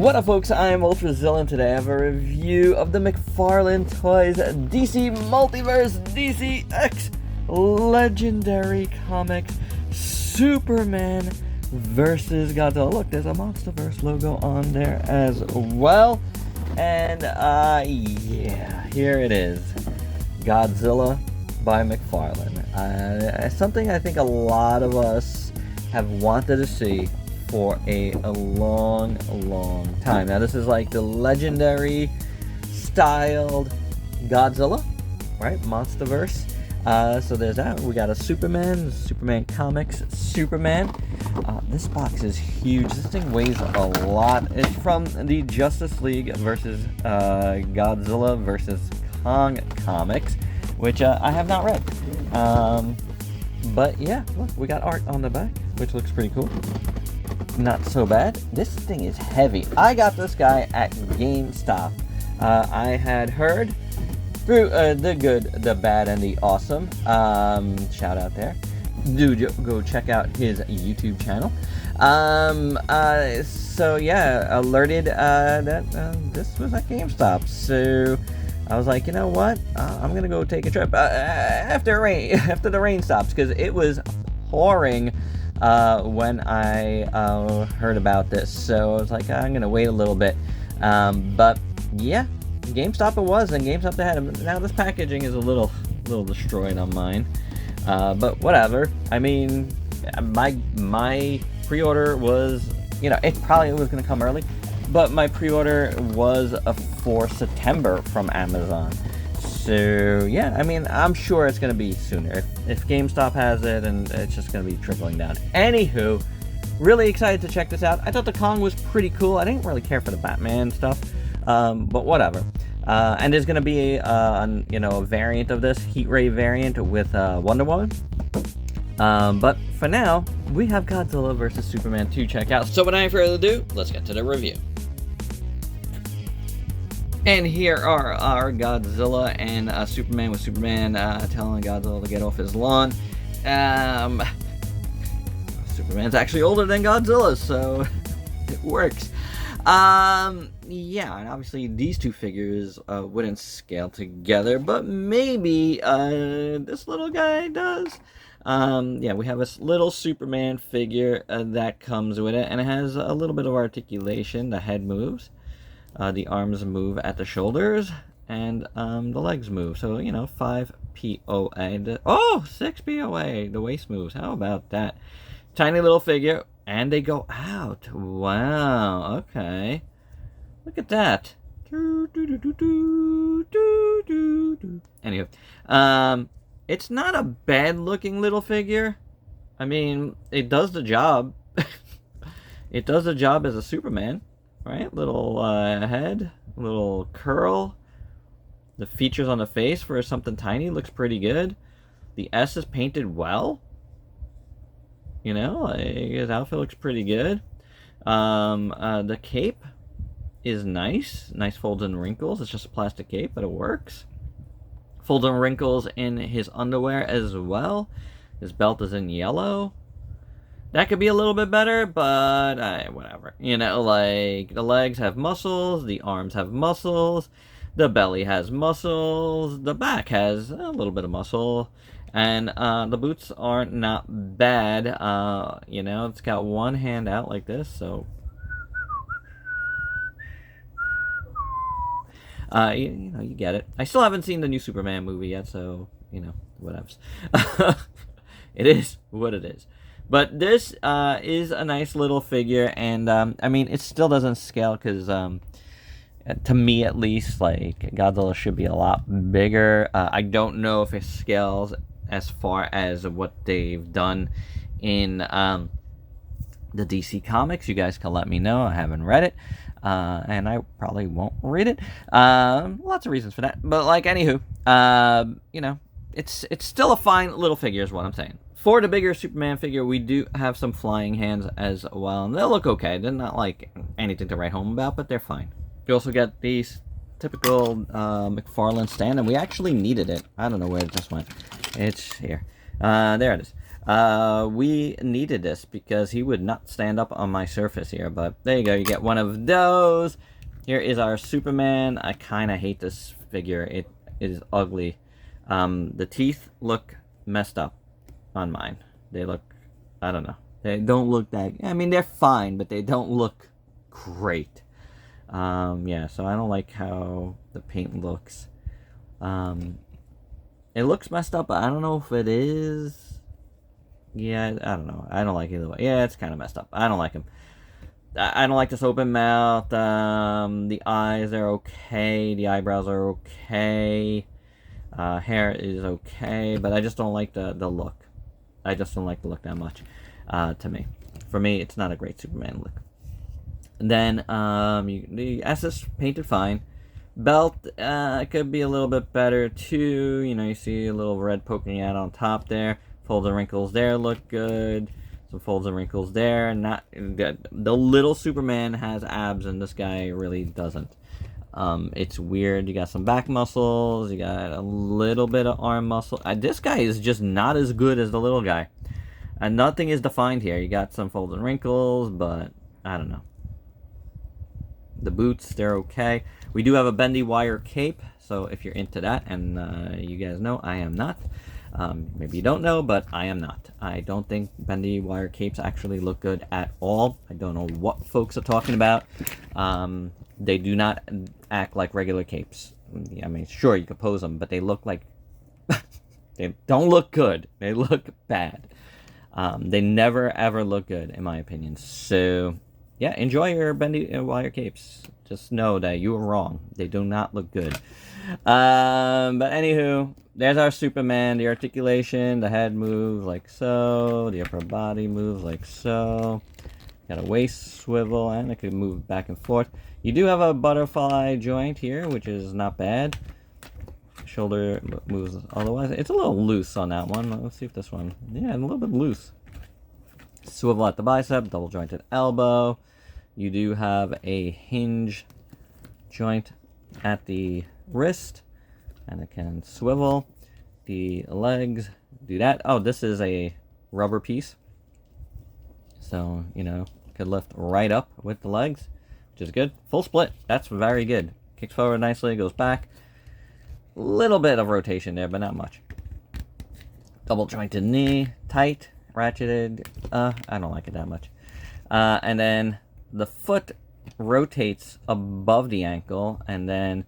What up, folks? I am ultrazillatoys, and today I have a review of the McFarlane Toys DC Multiverse DCX Legendary Comics Superman versus Godzilla. Look, there's a MonsterVerse logo on there as well. And, yeah, here it is. Godzilla by McFarlane. Something I think a lot of us have wanted to see for a long time. Now, this is like the legendary styled Godzilla, right? MonsterVerse. So there's that. We got a Superman Comics Superman. This box is huge. This thing weighs a lot. It's from the Justice League versus Godzilla versus Kong comics, which I have not read. But yeah, look, we got art on the back, which looks pretty cool. Not so bad. This thing is heavy. I got this guy at GameStop. I had heard through the good, the bad, and the awesome. Shout out there. Do go check out his YouTube channel. So yeah, alerted that this was at GameStop. So I was like, you know what? I'm gonna go take a trip after the rain stops, because it was pouring when I heard about this. So I was like, I'm gonna wait a little bit. But yeah, GameStop it was, and GameStop they had them. Now this packaging is a little destroyed on mine, but whatever. I mean, my pre-order was, you know, it probably was gonna come early, but my pre-order was for September from Amazon. So yeah, I mean, I'm sure it's gonna be sooner if GameStop has it, and it's just gonna be trickling down. Anywho, really excited to check this out. I thought the Kong was pretty cool. I didn't really care for the Batman stuff, but whatever. And there's gonna be a variant of this, Heat Ray variant with Wonder Woman. But for now, we have Godzilla vs. Superman to check out. So without any further ado, let's get to the review. And here are our Godzilla and Superman, with Superman telling Godzilla to get off his lawn. Superman's actually older than Godzilla, so it works. Yeah, and obviously these two figures wouldn't scale together, but maybe this little guy does. Yeah, we have a little Superman figure that comes with it, and it has a little bit of articulation. The head moves. The arms move at the shoulders, and the legs move. So, you know, 5 POA. Oh, 6 POA. The waist moves. How about that? Tiny little figure, and they go out. Wow, okay. Look at that. Anyway, it's not a bad-looking little figure. I mean, it does the job. It does the job as a Superman. Right, little head, little curl. The features on the face for something tiny looks pretty good. The S is painted well. You know, like, his outfit looks pretty good. The cape is nice folds and wrinkles. It's just a plastic cape, but it works. Folds and wrinkles in his underwear as well. His belt is in yellow. That could be a little bit better, but whatever. You know, like, the legs have muscles, the arms have muscles, the belly has muscles, the back has a little bit of muscle, and the boots are not bad. You know, it's got one hand out like this, so you know, you get it. I still haven't seen the new Superman movie yet, so, you know, whatevs. It is what it is. But this is a nice little figure, and I mean, it still doesn't scale, because to me at least, like, Godzilla should be a lot bigger. I don't know if it scales as far as what they've done in the DC comics. You guys can let me know. I haven't read it, and I probably won't read it. Lots of reasons for that, but like, anywho, you know, it's still a fine little figure is what I'm saying. For the bigger Superman figure, we do have some flying hands as well, and they'll look okay. They're not like anything to write home about, but they're fine. You also get these typical McFarlane stand, and we actually needed it. I don't know where it just went. It's here. There it is. We needed this because he would not stand up on my surface here. But there you go. You get one of those. Here is our Superman. I kind of hate this figure. It is ugly. The teeth look messed up on mine. They look, I don't know. They don't look that, I mean, they're fine, but they don't look great. Yeah, so I don't like how the paint looks. It looks messed up, but I don't know if it is. Yeah, I don't know. I don't like either way. Yeah, it's kind of messed up. I don't like him. I don't like this open mouth. The eyes are okay. The eyebrows are okay. Hair is okay, but I just don't like the look. I just don't like the look that much. To me, for me, it's not a great Superman look. And then the S is painted fine. Belt could be a little bit better too. You know, you see a little red poking out on top there. Folds and wrinkles there look good. Some folds and wrinkles there. Not good. The little Superman has abs, and this guy really doesn't. It's weird. You got some back muscles. You got a little bit of arm muscle. This guy is just not as good as the little guy. And nothing is defined here. You got some folds and wrinkles, but I don't know. The boots, they're okay. We do have a bendy wire cape, so if you're into that, and you guys know I am not. Maybe you don't know, but I am not. I don't think bendy wire capes actually look good at all. I don't know what folks are talking about. They do not act like regular capes. I mean, sure, you could pose them, but they look like... they don't look good. They look bad. They never, ever look good, in my opinion. So, yeah, enjoy your bendy wire capes. Just know that you were wrong. They do not look good. But anywho, there's our Superman. The articulation, the head moves like so. The upper body moves like so. Got a waist swivel, and it can move back and forth. You do have a butterfly joint here, which is not bad. Shoulder moves otherwise. It's a little loose on that one. Let's see if this one... Yeah, a little bit loose. Swivel at the bicep, double jointed elbow. You do have a hinge joint at the wrist, and it can swivel. The legs do that. Oh, this is a rubber piece. So, you know, could lift right up with the legs, which is good. Full split. That's very good. Kicks forward nicely, goes back. Little bit of rotation there, but not much. Double jointed knee, tight, ratcheted. I don't like it that much. And then the foot rotates above the ankle, and then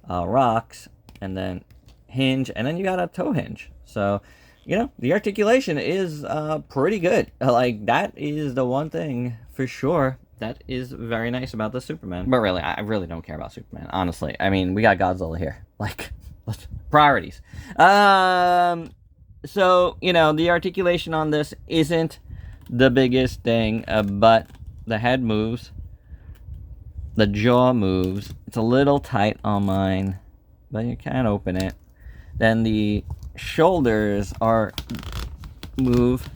rocks, and then hinge, and then you got a toe hinge. So, you know, the articulation is pretty good. Like, that is the one thing for sure that is very nice about the Superman. But really, I really don't care about Superman, honestly. I mean, we got Godzilla here. Like, priorities. So, you know, the articulation on this isn't the biggest thing, but the head moves. The jaw moves. It's a little tight on mine, but you can open it. Then the shoulders move.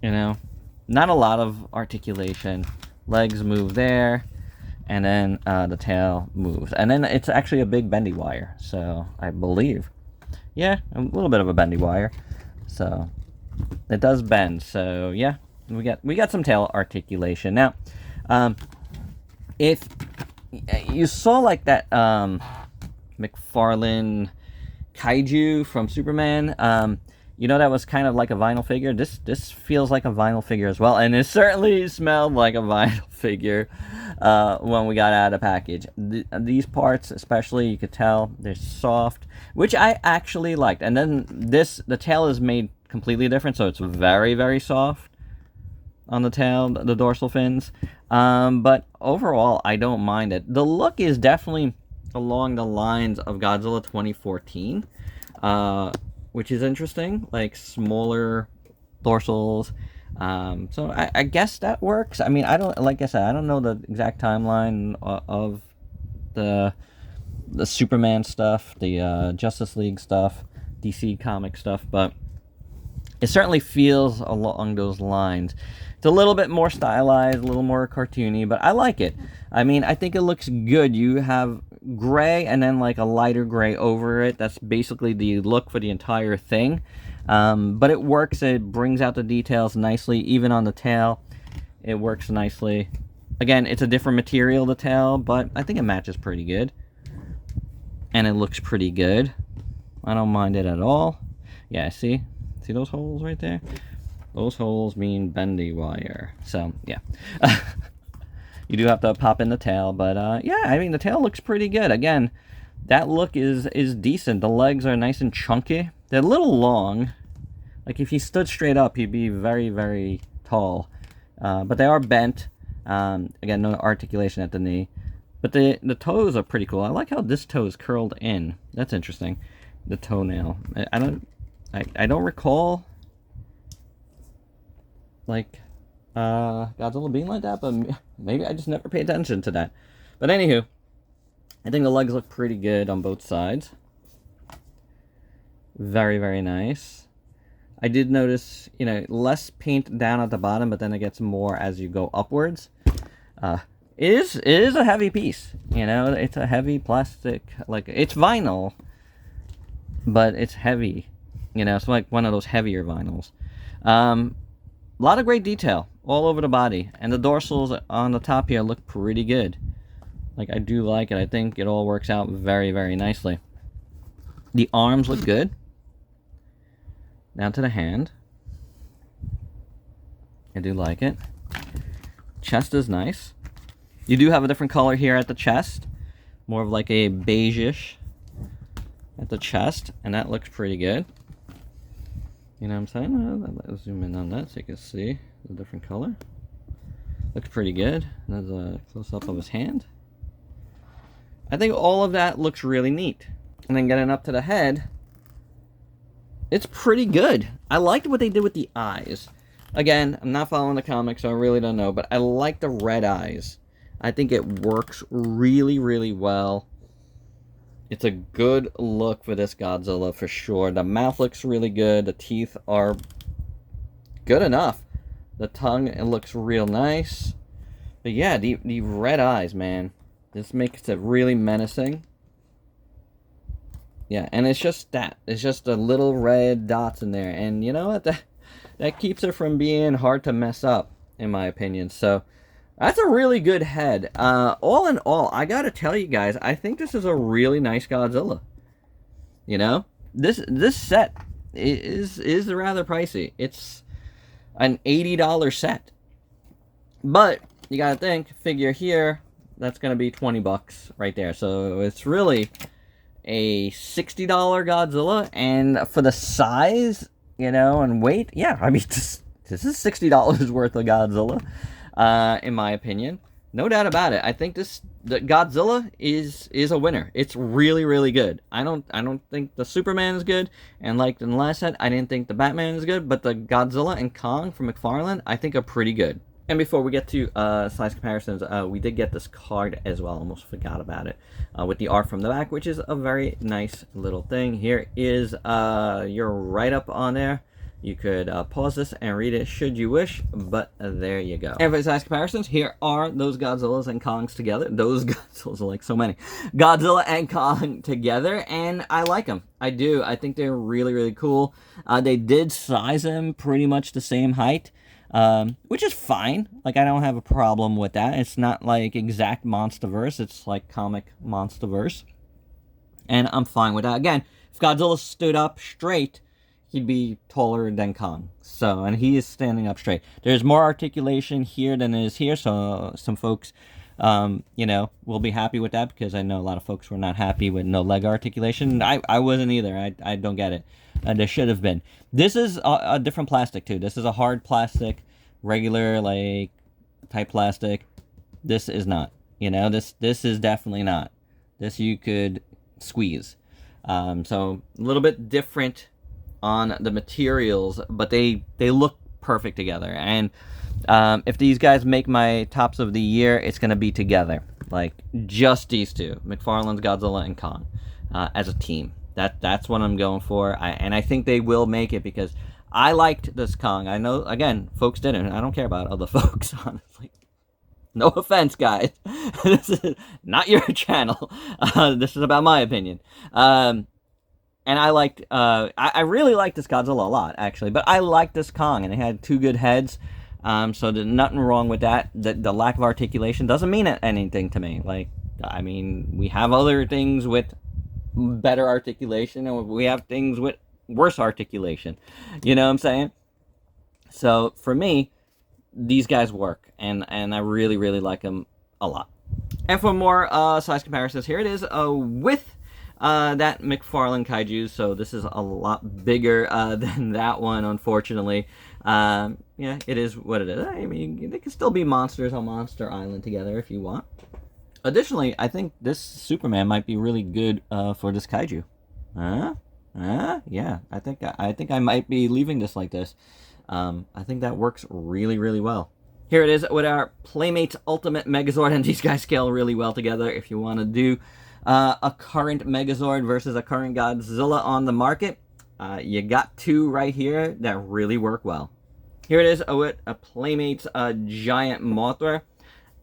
You know, not a lot of articulation. Legs move there. And then the tail moves. And then it's actually a big bendy wire. So, I believe. Yeah, a little bit of a bendy wire. So, it does bend. So, yeah, we got some tail articulation. Now, if you saw like that McFarlane Kaiju from Superman, you know, that was kind of like a vinyl figure. This feels like a vinyl figure as well, and it certainly smelled like a vinyl figure when we got out of the package. These parts, especially, you could tell they're soft, which I actually liked. And then the tail is made completely different, so it's very, very soft on the tail, the dorsal fins. But overall, I don't mind it. The look is definitely along the lines of Godzilla 2014. Which is interesting, like smaller dorsals. So I guess that works. I mean, like I said, I don't know the exact timeline of the Superman stuff, the Justice League stuff, DC comic stuff, but it certainly feels along those lines. It's a little bit more stylized, a little more cartoony, but I like it. I mean, I think it looks good. You have gray and then like a lighter gray over it. That's basically the look for the entire thing. But it works. It brings out the details nicely, even on the tail. It works nicely. Again, it's a different material, the tail, but I think it matches pretty good. And it looks pretty good. I don't mind it at all. Yeah, see those holes right there? Those holes mean bendy wire. So, yeah. You do have to pop in the tail, but yeah, I mean, the tail looks pretty good. Again, that look is decent. The legs are nice and chunky. They're a little long. Like, if he stood straight up, he'd be very, very tall. But they are bent. Again, no articulation at the knee. But the toes are pretty cool. I like how this toe is curled in. That's interesting. The toenail. I don't recall, like, Godzilla being like that, but maybe I just never paid attention to that. But anywho, I think the legs look pretty good on both sides. Very, very nice. I did notice, you know, less paint down at the bottom, but then it gets more as you go upwards. It is a heavy piece, you know. It's a heavy plastic, like, it's vinyl, but it's heavy, you know. It's like one of those heavier vinyls. A lot of great detail all over the body, and the dorsals on the top here look pretty good. Like, I do like it. I think it all works out very, very nicely. The arms look good. Down to the hand. I do like it. Chest is nice. You do have a different color here at the chest. More of like a beige-ish at the chest, and that looks pretty good. You know what I'm saying? Let's zoom in on that so you can see the different color. Looks pretty good. There's a close-up of his hand. I think all of that looks really neat. And then getting up to the head, it's pretty good. I liked what they did with the eyes. Again, I'm not following the comics, so I really don't know, but I like the red eyes. I think it works really, really well. It's a good look for this Godzilla for sure. The mouth looks really good. The teeth are good enough. The tongue, it looks real nice. But yeah, the red eyes, man. This makes it really menacing. Yeah, and it's just that. It's just the little red dots in there. And you know what? That keeps it from being hard to mess up, in my opinion. So, that's a really good head. All in all, I gotta tell you guys, I think this is a really nice Godzilla. You know? This set is rather pricey. It's an $80 set. But, you gotta think, figure here, that's gonna be 20 bucks right there. So, it's really a $60 Godzilla, and for the size, you know, and weight, yeah, I mean, this is $60 worth of Godzilla, in my opinion. No doubt about it. I think the Godzilla is a winner. It's really, really good. I don't think the Superman is good, and like in the last set, I didn't think the Batman is good, but the Godzilla and Kong from McFarlane, I think are pretty good. And before we get to size comparisons, we did get this card as well. Almost forgot about it. With the art from the back, which is a very nice little thing. Here is your write-up on there. You could pause this and read it should you wish, but there you go. And for size comparisons, here are those Godzillas and Kongs together. Those Godzillas are like so many. Godzilla and Kong together, and I like them. I do. I think they're really, really cool. They did size them pretty much the same height. Which is fine. Like, I don't have a problem with that. It's not like exact Monsterverse. It's like comic Monsterverse. And I'm fine with that. Again, if Godzilla stood up straight, he'd be taller than Kong. So, and he is standing up straight. There's more articulation here than is here. So, some folks, you know, will be happy with that, because I know a lot of folks were not happy with no leg articulation. I wasn't either. I don't get it. There should have been. This is a different plastic too. This is a hard plastic, regular like type plastic. This is not. You know, this is definitely not. This you could squeeze. So a little bit different on the materials, but they look perfect together. And if these guys make my tops of the year, it's gonna be together, like just these two, McFarlane's Godzilla and Kong, as a team. That's what I'm going for, and I think they will make it, because I liked this Kong. I know, again, folks didn't. I don't care about other folks, honestly. No offense, guys. This is not your channel. This is about my opinion. And I liked, I really liked this Godzilla a lot, actually. But I liked this Kong, and it had 2 good heads. So there's nothing wrong with that. The lack of articulation doesn't mean anything to me. Like, I mean, we have other things with better articulation, and we have things with worse articulation. You know what I'm saying? So for me, these guys work, and I really, really like them a lot. And for more size comparisons, here it is with that McFarlane Kaiju. So this is a lot bigger than that one, unfortunately. Yeah, it is what it is. I mean, they can still be monsters on Monster Island together if you want. Additionally, I think this Superman might be really good for this Kaiju. Yeah, I think I might be leaving this like this. I think that works really, really well. Here it is with our Playmates Ultimate Megazord, and these guys scale really well together. If you want to do a current Megazord versus a current Godzilla on the market, you got 2 right here that really work well. Here it is with a Playmates Giant Mothra,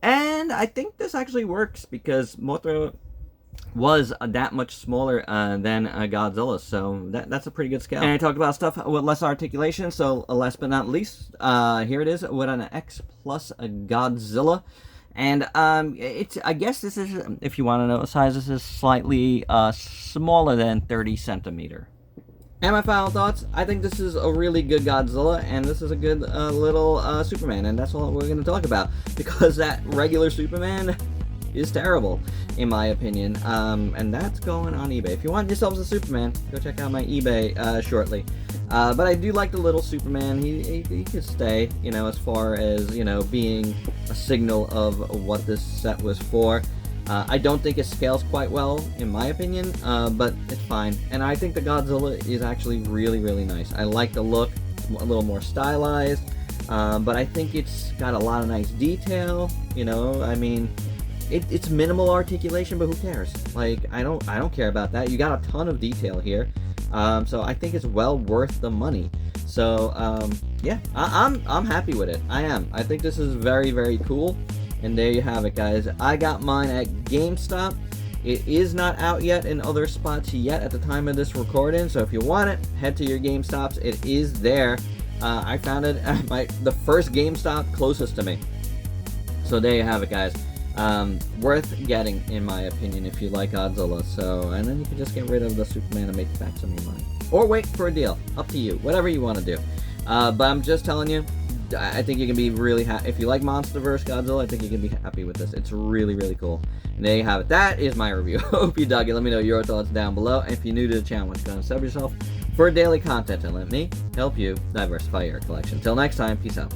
and I think this actually works because Mothra was that much smaller than Godzilla, so that's a pretty good scale. And I talked about stuff with less articulation, so last but not least, here it is with an X plus a Godzilla. And I guess this is, if you want to know the size, this is slightly smaller than 30 centimeter. And my final thoughts, I think this is a really good Godzilla, and this is a good little Superman, and that's all we're going to talk about, because that regular Superman is terrible, in my opinion, and that's going on eBay. If you want yourselves a Superman, go check out my eBay shortly. But I do like the little Superman. He could stay, you know, as far as, you know, being a signal of what this set was for. I don't think it scales quite well, in my opinion, but it's fine. And I think the Godzilla is actually really, really nice. I like the look. It's a little more stylized, but I think it's got a lot of nice detail, you know. I mean, it's minimal articulation, but who cares? Like, I don't care about that. You got a ton of detail here, so I think it's well worth the money. So yeah, I'm happy with it. I am. I think this is very, very cool. And there you have it, guys. I got mine at GameStop. It is not out yet in other spots yet at the time of this recording, so if you want it, head to your GameStops. It is there. I found it at the first GameStop closest to me. So there you have it, guys. Worth getting, in my opinion, if you like Godzilla. So, and then you can just get rid of the Superman and make back some of your money, or wait for a deal. Up to you, whatever you want to do. But I'm just telling you, I think you can be really happy if you like MonsterVerse Godzilla. I think you can be happy with this. It's really, really cool. And there you have it. That is my review. Hope you dug it. Let me know your thoughts down below. And if you're new to the channel, why don't you go and sub yourself for daily content and let me help you diversify your collection. Until next time, peace out.